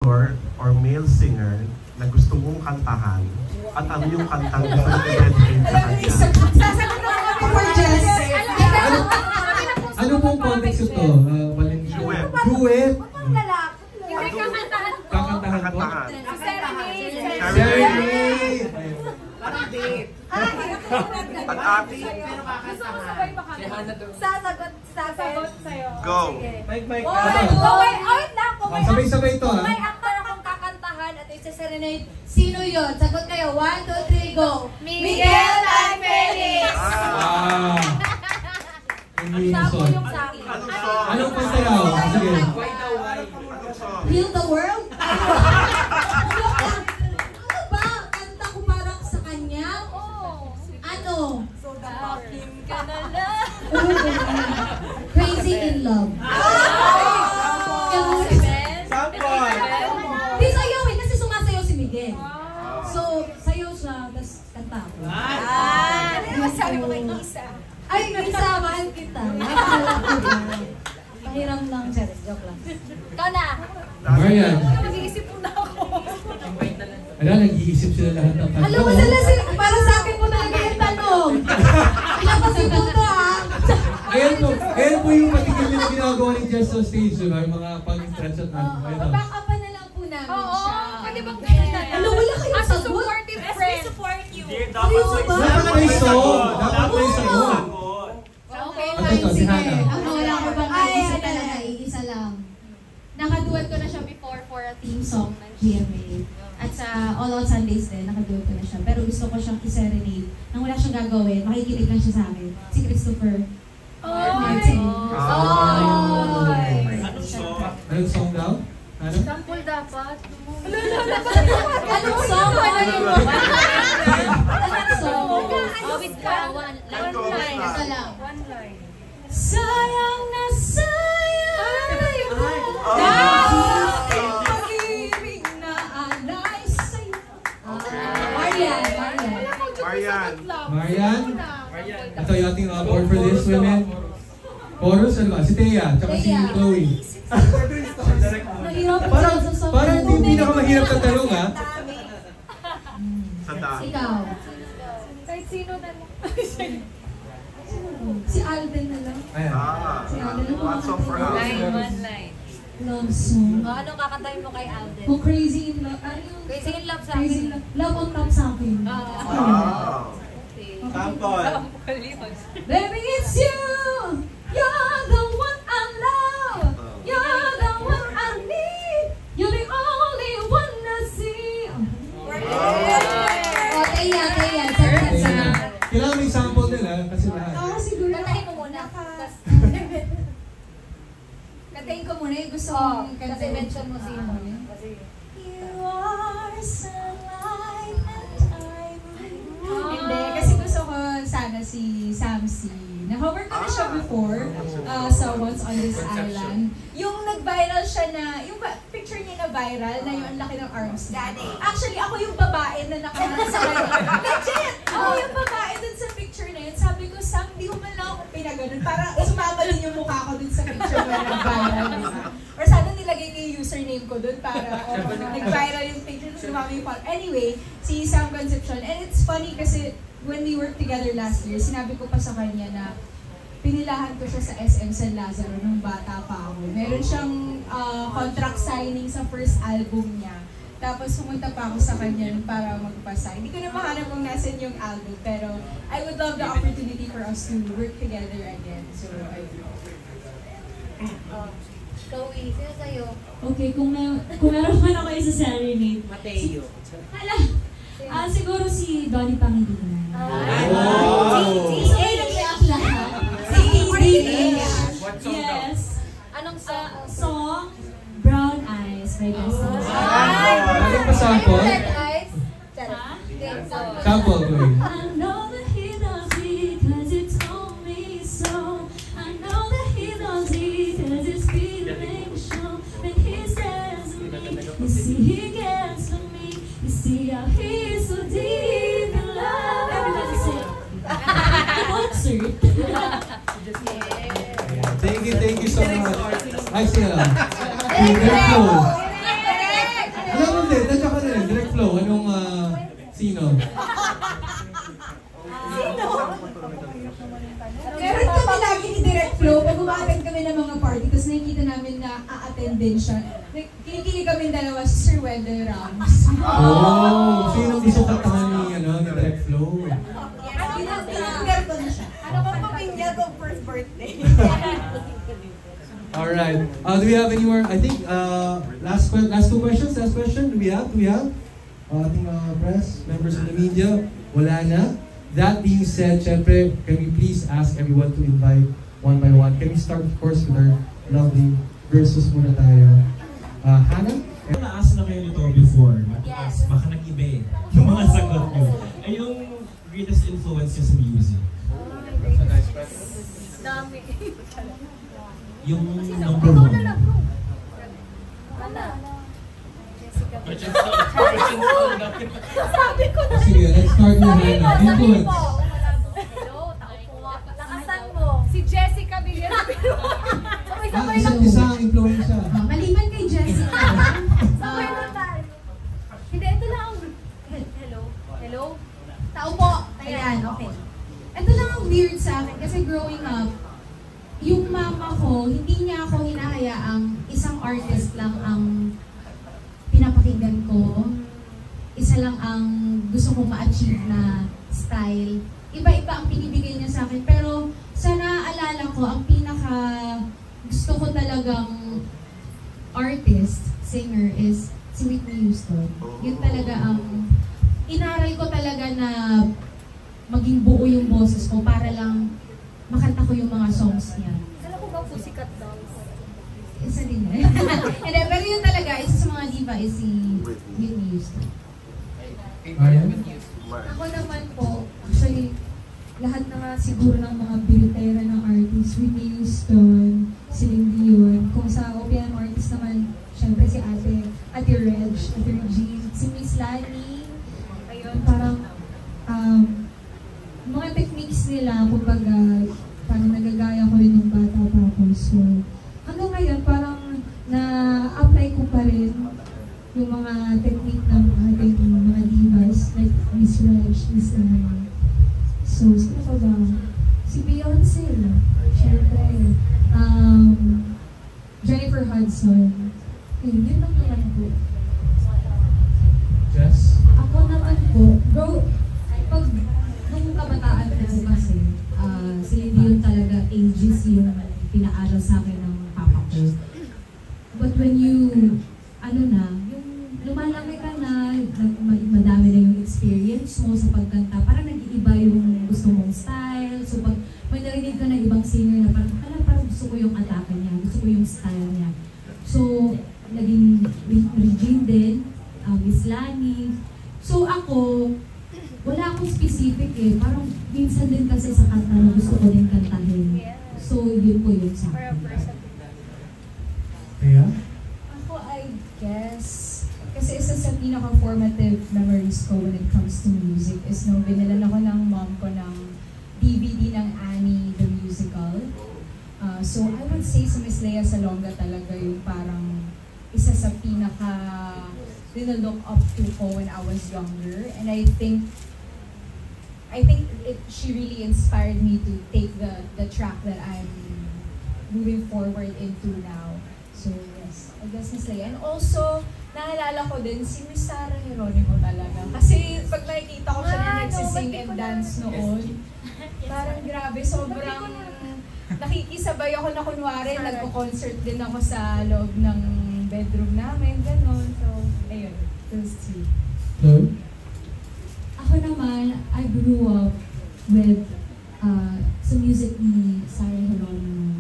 actor or male singer na gusto mong kantahan at ano yung kantang gusto mong i-dedicate sa kanya? Sasagot na kami for Jess. Ano pong context ito? Duet. Duet? Kakantahan Kakantahan po? Serenade. Parang date. At Ate, Sasagot sa'yo. go. Mike. Sabay-sabay ito ha. May actor akong kakantahan at isa-serenade. Sino yun? Sagot kayo. 1, 2, 3, go. Miguel and Felix! Ah. Hindi yung song. Yung sa akin. Anong song? Anong kanta raw? Sige. Anong song? Heal the world? Ano ba? Kanta ko parang sa kanya? Ano? Akin ka na lang. Crazy in love. Di sayaw eh, kasi sumasayaw si Miguel. So, sayaw siya, tapos kanta ko. Masabi mo kay Isa. Ay, Isa, mahal kita. Pahiram lang, Charis. Joke lang. Ikaw na. Marian. Nag-iisip mo na ako. Ala, nag-iisip sila lahat ng kanta. Alam mo sila, para sa akin mo talaga yung tanong. Pinapasigot to ha. Ayan po yung patigil na ginagawa ni Jess sa stage, diba? Yung mga pang-stretch at Back up na lang po namin siya. Pwede bang Ano, wala kayong as a sagot? supportive friend. We support you. Seryoso ba? Dapat may song! Dapat may song! Okay, At ito, si Hannah. Ako wala ko bang isa talaga, isa lang. Nakaduet ko na siya before for a theme song ng GMA. At sa All Out Sundays din, nakaduet ko na siya. Pero gusto ko siyang i-serenade. Nang wala siyang gagawin, makikinig lang siya sa akin. Si Christopher Martin. Anong song? Anong song daw? Ano? Sample dapat. Anong song? Anong song? Awit ka. One line. Isa lang. One line. Sayang na sayang pag-ibig na alay sa'yo. Marian. Ito yung ating board for this women. Chorus, ano ba? Si Thea, tsaka si Thea. Chloe. Mahirap Parang hindi pinakamahirap na tanong ha. Sa daan. Ikaw. Kahit sino na lang. Si Alden na lang. Ayan. Si Alden. One song for us. One line. Love song. Anong kakantahin mo kay Alden? Oh, Crazy in Love. Ano yung Crazy in Love sa Crazy in akin. Love. Love on top sa akin. Wow. Baby, it's you! You're the one I love! You're the one I need! You're the only one I see! Oh, Teya. Kailangan may sample nila kasi lahat. Ako siguro. Kantahin mo muna. Kantahin ko muna yung gusto Oo, kong kasi mention mo si mo. You are sunlight and I'm Hindi, kasi gusto ko sana si Samsi. Na-cover ko na siya before sa Once on This Island. Yung nag-viral siya na, yung picture niya na viral, na yung ang laki ng arms niya. Actually, ako yung babae na nakaharap sa kanya. Legit! Ako yung babae dun sa picture na yun. Sabi ko, Sam, di ko man lang ako pinaganon. Parang sumama din yung mukha ko dun sa picture na nag-viral. Or sana nilagay niya yung username ko dun para nag-viral yung picture. Sumama yung follow. Anyway, si Sam Concepcion. And it's funny kasi when we worked together last year, sinabi ko pa sa kanya na pinilahan ko siya sa SM San Lazaro nung bata pa ako. Meron siyang contract signing sa first album niya. Tapos pumunta pa ako sa kanya para magpa-sign. Hindi ko na mahanap kung nasan yung album, pero I would love the opportunity for us to work together again. So, I Chloe, sino sa'yo? Okay, kung meron man ako isa serenade. Mateo. Siguro si Donnie Pangilinan. Yes. Anong song? Song, Brown Eyes by Destiny. Ano pa sample? Red Eyes? Ha? Sample, Chloe. I know that he loves me cause he told me so. I know that he loves me cause his feelings show. When he says to me, you see he gets to me. You see how he's so deep in love. Everybody sing. Concert. Thank you so much. Ay, siya lang. Very close. Sino? Meron kami lagi ni Direct Flow, pag umattend kami ng mga party, tapos nakikita namin na a-attend din siya. Kinikilig kami dalawa, si Sir Wendell Ramos. Oh! Sino gusto kantahan ni Direct Flow? Pinag-girl ko na siya. Ano ba pamilya ko first birthday? Alright. Do we have any more? I think, last two questions? Last question? Do we have? Ating press, members of the media? Wala na. That being said, syempre, can we please ask everyone to invite one by one? Can we start, of course, with our lovely versus muna tayo? Hannah? Naas na kayo nito before, mataas, baka nag-iba yung mga sagot nyo. Ay yung greatest influence nyo sa music. Dami. Yung number one. Sabi ko na. Sige, let's start with Hannah. Influence. Hello, tao po nga. Lakasan mo. Si Jessica Villarreal. Isa ang influensya. Maliban kay Jessica. Sabay na tayo. Hindi, ito lang. Hello? Hello? Tao po. Ayan, okay. Ito lang ang weird sa akin kasi growing up, yung mama ko, hindi niya ako hinahayaang isang artist lang ang pinapakinggan ko. Isa lang ang gusto kong ma-achieve na style. Iba-iba ang binibigay niya sa akin. Pero sa naaalala ko, ang pinaka gusto ko talagang artist, singer, is si Whitney Houston. Yun talaga ang inaral ko talaga na maging buo yung boses ko para lang makanta ko yung mga songs niya. Alam ko ba Pussycat Dolls? Isa din eh. Hindi, pero yun talaga, isa sa mga diva is si Whitney Houston. Ayan. Ako naman po, actually, lahat na nga siguro ng mga bilitera ng artist, Whitney Houston, Celine Dion, kung sa OPM artist naman, syempre si Ate Reg, Ate Regine, si Miss Lani, ayun, parang, mga techniques nila, kumbaga, parang nagagaya ko yun nung bata pa ako. So, hanggang ngayon, parang na-apply ko pa rin yung mga technique ng ating mga divas, like Miss Reg, Miss Lani. So, sino pa ba? Si Beyonce, syempre. Jennifer Hudson. Yun lang naman po. Jess? Ako naman po, pag nung kabataan ko kasi, si Dion talaga ages yung pinaaral sa akin ng papa ko. But when you, yung lumalaki ka na, madami na yung experience mo sa pagkanta, parang nag-iiba yung gusto mong style. So pag may narinig ka ng ibang singer na parang gusto ko yung atake niya, gusto ko yung style niya. So, naging Regine din, Miss Lani. So ako, wala akong specific eh. Parang minsan din kasi sa kanta na gusto ko din kantahin. So, yun po yun sa akin. Kaya? Ako, I guess, kasi isa sa pinaka-formative memories ko when it comes to music is nung binilan ako ng mom ko ng DVD ng Annie the Musical. So, I would say si Miss Lea Salonga talaga yung parang isa sa look up to ko when I was younger. And I think she really inspired me to take the track that I'm moving forward into now. So yes, I guess Miss Lea. And also, naalala ko din si Miss Sarah Geronimo talaga. Kasi pag nakikita ko siya na nagsising and dance noon, parang grabe, sobrang nakikisabay ako na kunwari, nagko-concert din ako sa loob ng bedroom namin, gano'n. So, ayun, those two. Chloe? Ako naman, I grew up with sa music ni Sarah Geronimo.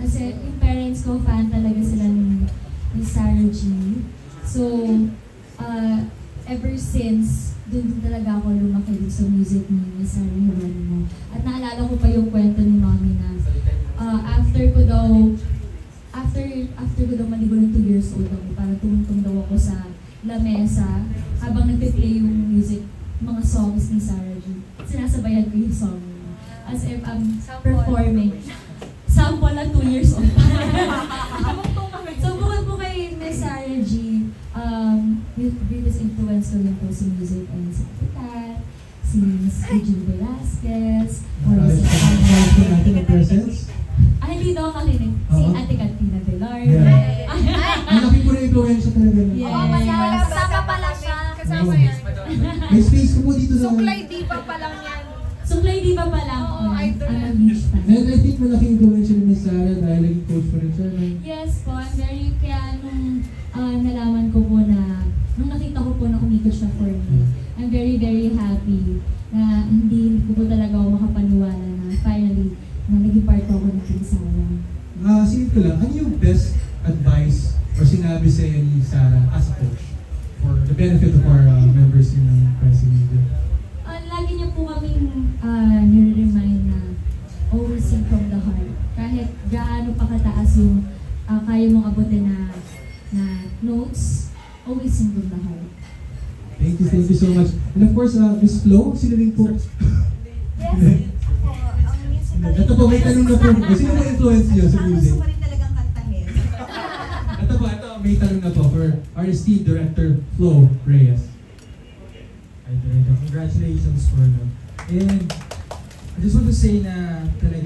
Kasi yung parents ko, fan talaga sila ni Sarah G. So, ever since, dun talaga ako lumaki sa music ni Sarah Geronimo. At naalala ko pa yung kwento ni Mommy na after ko daw maligo ng 2 years old ako, para tumutong daw ako sa lamesa habang nagpe-play yung music, mga songs ni Sarah G. Sinasabayan ko yung song as if I'm performing. Sample na 2 years old. So bukod po kay Miss Sarah G, greatest influence ko rin po sa music ay si Kapitan, si Miss Regine Velasquez, or si Thank you natin ang presence. ay, hindi daw makinig. Si Oo. Ate Katina Velar. Yeah. Ang laki po na influensya talaga. Yes. Oo, kasama pala siya. Kasama Oo. yan. May space ko po dito sa... Suklay diva pa lang yan. Suklay di ba pala ako? Oo, idol Ang yan. beach fan. And I think malaking influensya ni Miss Sarah dahil naging coach po rin siya. No? Yes po, I'm very, kaya nung nalaman ko po na, nung nakita ko po na umikot siya for me, I'm very, very happy na hindi ko po talaga ako makapaniwala na finally, na naging part po ako ng Team Sarah. Sige ko lang, ano yung best advice or sinabi sa iyo ni Sarah as a coach for the benefit of our members in ng Press Media? Lagi niya po kaming nire-remind na always sing from the heart. Kahit gaano pa kataas yung kaya mong abutin na notes, always sing from the heart. Thank you so much. And of course, Miss Flo, sino rin po? Yes. Ako, ang musical. Ito po, may tanong na po. Sino po influence niyo sa music? Gusto ko rin talagang kantahin. Ito po, may tanong na po for our esteemed director, Flo Reyes. Congratulations for no. And I just want to say na talaga